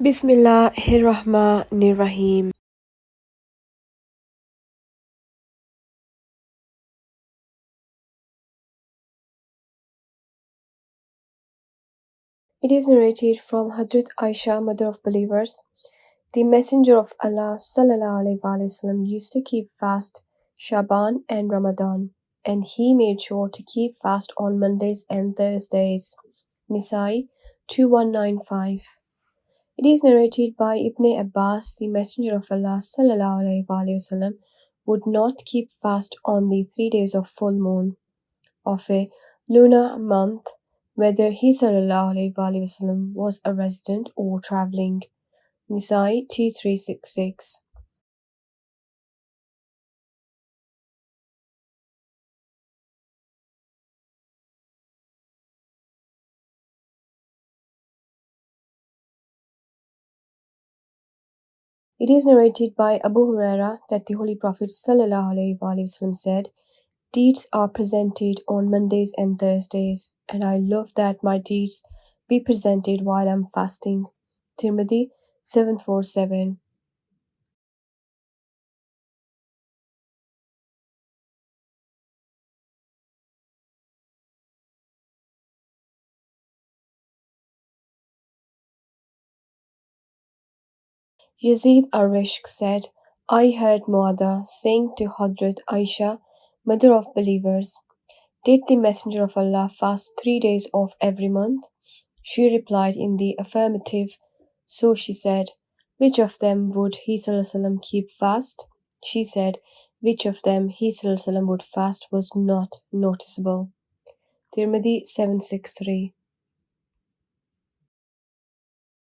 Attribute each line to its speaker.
Speaker 1: Bismillahirrahmanirrahim. It is narrated from Hadrat Aisha, mother of believers. The Messenger of Allah ﷺ used to keep fast Shaban and Ramadan, and he made sure to keep fast on Mondays and Thursdays. Nisai 2195. It is narrated by Ibn Abbas, the Messenger of Allah ﷺ would not keep fast on the 3 days of full moon of a lunar month, whether he ﷺ was a resident or traveling. Nisai 2366. It is narrated by Abu Huraira that the Holy Prophet ﷺ said, "Deeds are presented on Mondays and Thursdays, and I love that my deeds be presented while I'm fasting." Tirmidhi 747. Yazid ar-Rishk said, "I heard Muadha saying to Hadrat Aisha, mother of believers, 'Did the Messenger of Allah fast 3 days of every month?' She replied in the affirmative. So she said, 'Which of them would he ﷺ keep fast?' She said, 'Which of them he ﷺ would fast was not noticeable.' Tirmidhi 763.